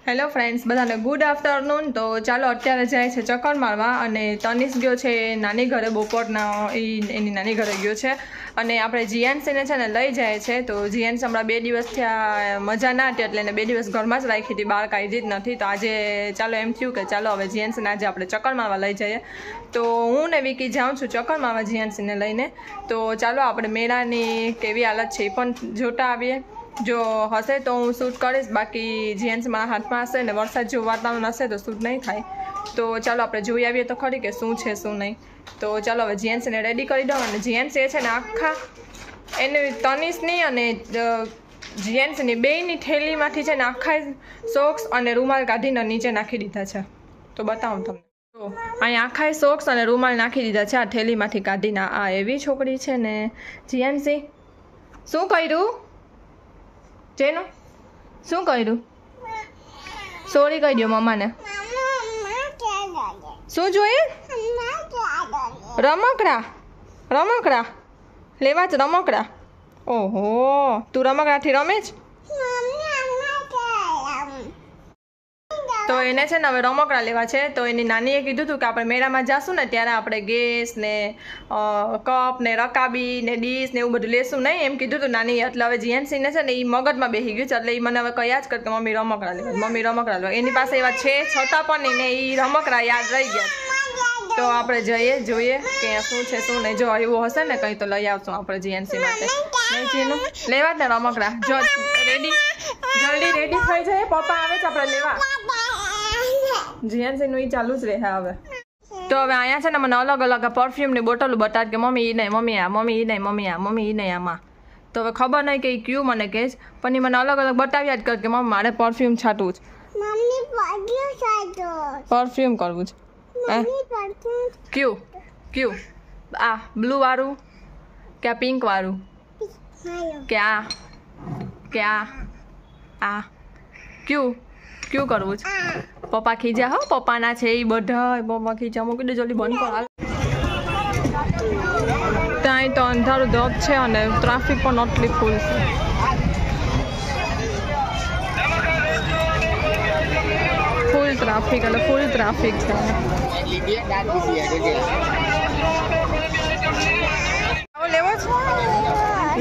Hello friends, બધાને good afternoon. તો ચાલો અત્યારે જાય છે ચક્કર મારવા અને તનિષ ગયો છે નાની ઘરે. બપોરના એની નાની ઘરે ગયો છે અને આપણે જીએનસીને છે ને લઈ જાય છે. તો જીએનસી હમણાં 2 દિવસથી મજા ના હતી એટલે એને 2 દિવસ ઘરમાં જ રાખી હતી, બહાર કાઢી જ નથી. તો આજે ચાલો એમ થયું કે ચાલો હવે જીએનસીને આજે આપણે ચક્કર મારવા લઈ જઈએ. તો હું ને વિકી જાઉં છું ચક્કર મારવા જીએનસીને લઈને. તો ચાલો આપણે મેળાની કેવી હાલત છે એ પણ જોતા આવીએ. જો હશે તો હું શૂટ કરીશ, બાકી જીએનસી મારા હાથમાં હશે ને વરસાદ જેવું વાતાવરણ હશે તો શૂટ નહીં થાય. તો ચાલો આપણે જોઈ આવીએ તો ખરી કે શું છે શું નહીં. તો ચાલો હવે જીએનસીને રેડી કરી દઉં. અને જીએનસી એ છે ને આખા એને તનિષની અને જીએનસીની બેયની થેલીમાંથી છે ને આખા સોક્સ અને રૂમાલ કાઢીને નીચે નાખી દીધા છે. તો બતાવું તમને. તો અહીંયા આખા સોક્સ અને રૂમાલ નાખી દીધા છે આ થેલીમાંથી કાઢીને. આ એવી છોકરી છે ને જીએનસી. શું કર્યું જેનું? શું કર્યું? સોરી કહી દો મમ્માને. શું જોઈએ? રમકડા. રમકડા લેવા જ રમકડા? ઓહો, તું રમકડાથી રમે જ? તો એને છે ને હવે રમકડા લેવા છે. તો એની નાનીએ કીધું હતું કે આપણે મેળામાં જઈશું ને ત્યારે આપણે ગેસ ને કપ ને રકાબી ને ડીશ ને એવું બધું લેશું નહીં, એમ કીધું હતું નાની. એટલે હવે જીએનસીને છે ને એ મગજમાં બેસી ગયું છે. એટલે એ મને હવે કયા જ કર કે મમ્મી રમકડા લેવા, મમ્મી રમકડા લેવા. એની પાસે એવા છે છતાં પણ એને એ રમકડા યાદ રહી ગયા. તો આપણે જઈએ જોઈએ કે શું છે શું નહીં. જો એવું હશે ને કંઈ તો લઈ આવશું આપણે જીએનસી માટે. લેવા જ ને રમકડા. જો રેડી, જલ્દી રેડી થઈ જાય, પપ્પા આવે છે આપણે લેવા. જીએનસીનું એ ચાલુ જ રહે હવે. તો હવે અહીંયા છે ને મને અલગ અલગ પરફ્યુમની બોટલો બતાવે કે મમ્મી એ નહીં, મમ્મી આ, મમ્મી એ નહીં, મમ્મી આ, મમ્મી એ નહીં આમાં. તો હવે ખબર નહીં કે એ કયું મને કહે છે, પણ એ મને અલગ અલગ બતાવ્યા જ કરે કે મમ્મી મારે પરફ્યુમ છાંટવું છે. પરફ્યુમ કરવું છે. કયું કયું? આ બ્લુ વાળું કે આ પિંક વાળું કે આ કે આ કયું કયું કરવું છે? પપ્પા ખીજા હો, પપ્પાના છે એ બધા. પપ્પા ખીજા મૂકી દે, જલ્દી બંધ કર. ત્યાં તો અંધારું ધબ છે અને ટ્રાફિક પણ આટલી ફૂલ છે. ફૂલ ટ્રાફિક એટલે ફૂલ ટ્રાફિક છે. લેવો છે?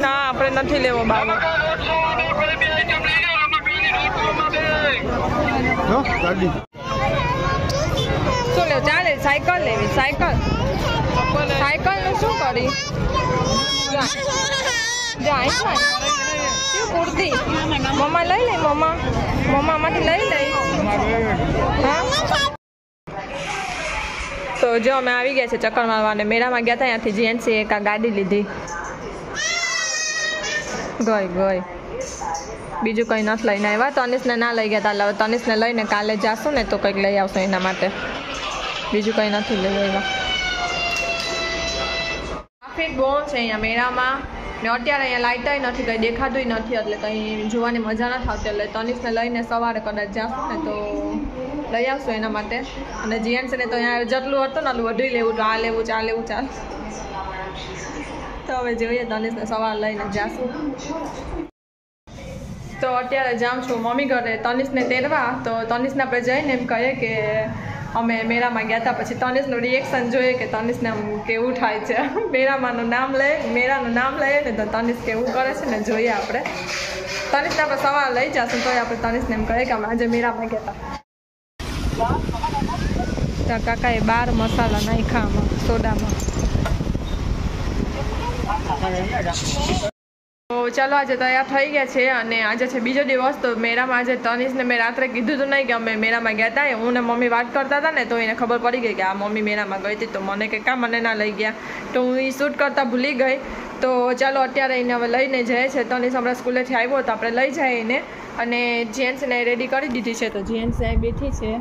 ના, આપણે નથી લેવો બાબો. શું લેવું? ચાલે સાયકલ લેવી. સાયકલ નું શું કરી? કુર્તી મમ્મા લઈ લે. મમ્મા માંથી લઈ લઈ. હા, તો જો અમે આવી ગયા છે ચક્કર મારવા અને મેળામાં ગયા હતા. ત્યાંથી જીએનસી એક આ ગાડી લીધી. ગઈ બીજું કંઈ નથી લઈને આવ્યા. તનિષને ના લઈ ગયા હતા. હવે તનિષને લઈને કાલે જાશું ને તો કંઈક લઈ આવશું એના માટે. બીજું કંઈ નથી લઈ આવ્યા. ટ્રાફિક બહુ છે અહીંયા મેળામાં ને અત્યારે અહીંયા લાઇટાઈ નથી, કંઈ દેખાતું નથી, એટલે કંઈ જોવાની મજા નથી આવતી. એટલે તનિષને લઈને સવારે કદાચ જાશું ને તો લઈ આવશું એના માટે. અને જીએનસીને તો અહીંયા જેટલું હતું ને એટલું વધુ લેવું, તો આ લેવું, ચા લેવું, ચાલ. તો હવે જોઈએ, તનિષને સવારે લઈને જાશું. તો અત્યારે જાઉં છું મમ્મી ઘરે તનિષને તેડવા. તો તનિષને આપણે જઈને એમ કહીએ કે અમે મેળામાં ગયા હતા. પછી તનિષનું રિએક્શન જોઈએ કે તનિષને આમ કેવું થાય છે. મેળાનું નામ લઈએ ને તો તનિષ કેવું કરે છે ને જોઈએ આપણે. તનિષને આપણે સવારે લઈ જશું તો આપણે તનિષને એમ કહીએ કે અમે આજે મેળામાં ગયા હતા. ત્યાં કાકાએ 12 મસાલા નાખ્યા આમાં સોડામાં. તો ચાલો આજે તૈયાર થઈ ગયા છે અને આજે છે બીજો દિવસ. તો મેળામાં આજે તનિષને મેં રાત્રે કીધું હતું નહીં કે અમે મેળામાં ગયા હતા. હું ને મમ્મી વાત કરતા હતા ને તો એને ખબર પડી ગઈ કે આ મમ્મી મેળામાં ગઈ હતી. તો મને કે કાં મને ના લઈ ગયા, તો હું એ શૂટ કરતાં ભૂલી ગઈ. તો ચાલો અત્યારે એને હવે લઈને જાય છે. તનિષ હમણાં સ્કૂલેથી આવ્યો તો આપણે લઈ જાય એને. અને જીએનસીને રેડી કરી દીધી છે. તો જીએનસી અહીં બેઠી છે.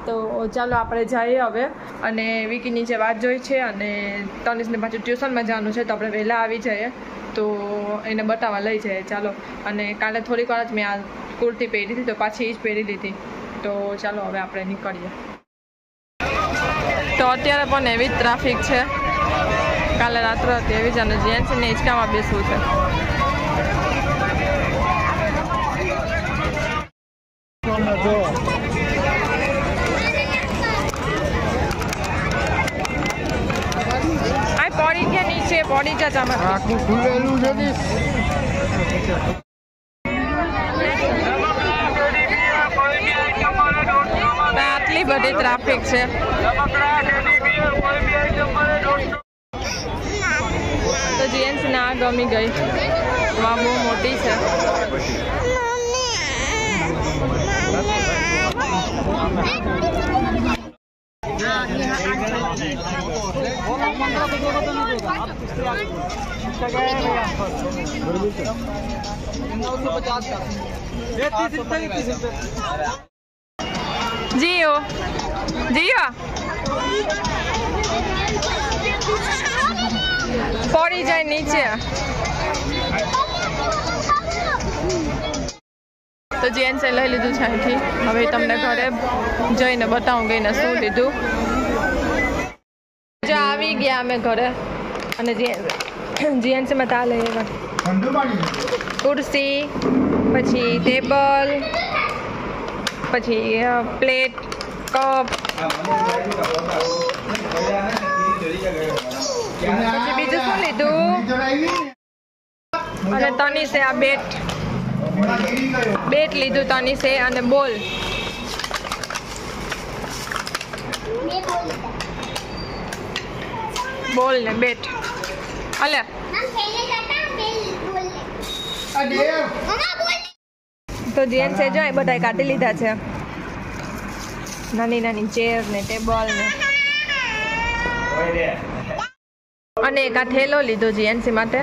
તો ચાલો આપણે જઈએ હવે. અને વિકીની જે વાત જોઈ છે અને તનિષને પાછું ટ્યુશનમાં જવાનું છે તો આપણે વહેલા આવી જઈએ તો એને બતાવવા લઈ જાય. ચાલો. અને કાલે થોડીક વાર જ મેં આ કુર્તી પહેરી હતી તો પાછી એ જ પહેરી લીધી. તો ચાલો હવે આપણે નીકળીએ. તો અત્યારે પણ એવી જ ટ્રાફિક છે, કાલે રાત્રે હતી એવી જ. અને જીએનસીને હિંચકામાં બેસવું છે. આ પડી ગયા નીચે પડી જતા આખું ખુલેલું છે. આટલી બધી ટ્રાફિક છે. તો જીએન્સ ના ગમી ગઈ. વાહ બહુ મોટી છે. जियो जियो पड़ी जाए नीचे. तो जेन से लई लीधुं छे અહીંથી. હવે તમને ઘરે જઈને બતાવું ગઈને શું લીધું. જો આવી ગયા અમે ઘરે અને જીએનસી માં તા લઈ આવ્યા कुर्सी પછી ટેબલ પછી પ્લેટ કપ પછી બીજું શું લીધું અને તનીસે આ બેટ લીધું તનીસે અને બોલ ને બેટ અલે તો જેન્ટ્સ જો એ બધા કાઢી લીધા છે નાની નાની ચેર ને ટેબલ ને અને એક આ થેલો લીધો જીએનસી માટે.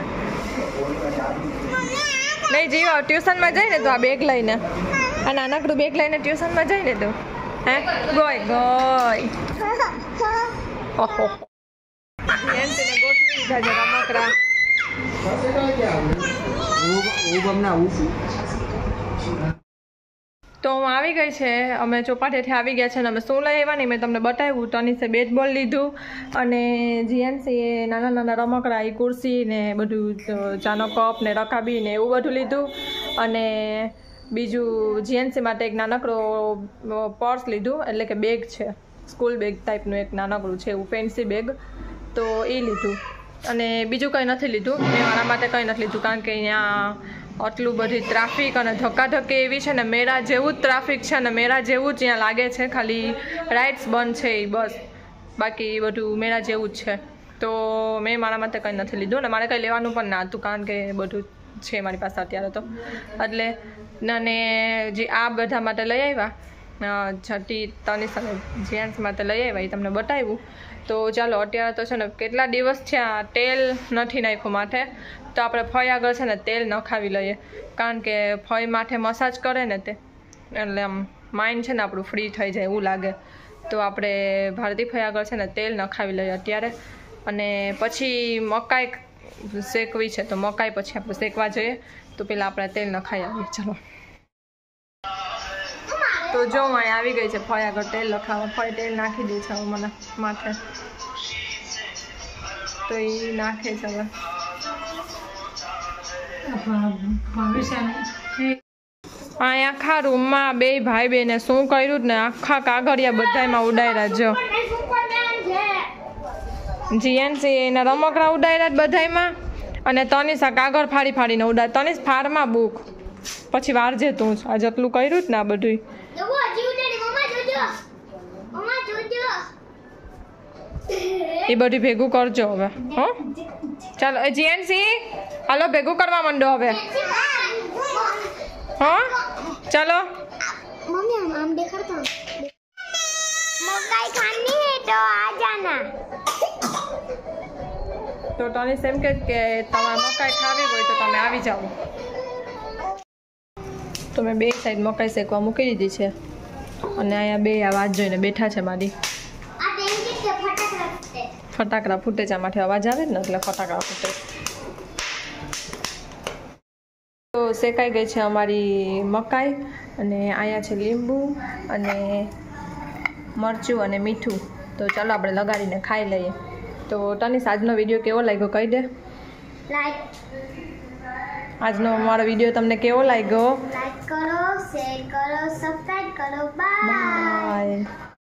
નહીં જીવો ટ્યુશનમાં જઈને તો આ બેગ લઈને આ નાનકડું બેગ લઈને ટ્યુશનમાં જઈને તું હે ગોય ઓહો જીએનસીને ગોઠવી લીધા છે રમકડા. તો હું આવી ગઈ છે. અમે ચોપાટીથી આવી ગયા છે અને અમે શું લઈ આવ્યા નહીં મેં તમને બતાવ્યું. તનીસે બેટ બોલ લીધું અને જીએનસીએ નાના નાના રમકડા એ ખુરશી ને બધું ચાનો કપ ને રકાબી ને એવું બધું લીધું. અને બીજું જીએનસી માટે એક નાનકડો પર્સ લીધું એટલે કે બેગ છે સ્કૂલ બેગ ટાઈપનું એક નાનકડું છે એવું ફેન્સી બેગ તો એ લીધું. અને બીજું કંઈ નથી લીધું. મેં મારા માટે કંઈ નથી લીધું કારણ કે અહીંયા આટલું બધી ટ્રાફિક અને ધક્કાધક્કી એવી છે ને મેળા જેવું જ ટ્રાફિક છે અને મેળા જેવું જ ત્યાં લાગે છે. ખાલી રાઇડ્સ બંધ છે એ બસ બાકી બધું મેળા જેવું જ છે. તો મેં મારા માટે કંઈ નથી લીધું અને મારે કંઈ લેવાનું પણ ના હતું કારણ કે બધું છે મારી પાસે અત્યારે તો એટલે અને જે આ બધા માટે લઈ આવ્યા છઠ્ઠી તનીસ અને જેન્ટ્સ માટે લઈ આવ્યા એ તમને બતાવ્યું. તો ચાલો અત્યારે તો છે ને કેટલા દિવસ થયા તેલ નથી નાખ્યું માથે તો આપણે ફઈ આગળ છે ને તેલ નખાવી લઈએ કારણ કે ફઈ માથે મસાજ કરે ને તે એટલે આમ માઇન્ડ છે ને આપણું ફ્રી થઈ જાય એવું લાગે. તો આપણે ભારતી ફઈ આગળ છે ને તેલ નખાવી લઈએ અત્યારે અને પછી મકાઈ શેકવી છે તો મકાઈ પછી આપણે શેકવા જઈએ તો પહેલાં આપણે તેલ નખાઈ આવીએ. ચાલો તો જો હું અહીં આવી ગઈ છે ફઈ આગળ તેલ લખાવા. ફઈ તેલ નાખી દે છે હવે મને માથે તો એ નાખે છે હવે. અહીં આખા રૂમમાં બે ભાઈ બેને શું કર્યું ને આખા કાગળિયા બધામાં ઉડાડ્યા. જો જીએનસી એના રમકડા ઉડાડ્યા બધામાં અને તનીસા કાગળ ફાડી ફાડીને ઉડાડ. તનીસ ફારમાં બુક પછી વાર જે તું આ જેટલું કર્યું જ ને આ બધું એ બધું ભેગું કરજો હવે. હો ચાલો જીએનસી હાલો ભેગું કરવા માંડો હવે. હા ચાલો તો તને એમ કે તમારે મકાઈ ખાવી હોય તો તમે આવી જાઓ. તો મેં બે સાઈડ મકાઈ શેકવા મૂકી દીધી છે અને અહીંયા બે આ વાત જોઈને બેઠા છે મારી. ફટાકડા ફૂટે છે આમાંથી અવાજ આવે ને એટલે ફટાકડા ફૂટે. તો શેકાઈ ગઈ છે અમારી મકાઈ અને અહીંયા છે લીંબુ અને મરચું અને મીઠું. તો ચાલો આપણે લગાડીને ખાઈ લઈએ. તો તનીસ આજનો વિડીયો કેવો લાગ્યો કહી દે. આજનો અમારો વિડીયો તમને કેવો લાગ્યો? લાઈક કરો, શેર કરો, સબસ્ક્રાઇબ કરો બાય બાય.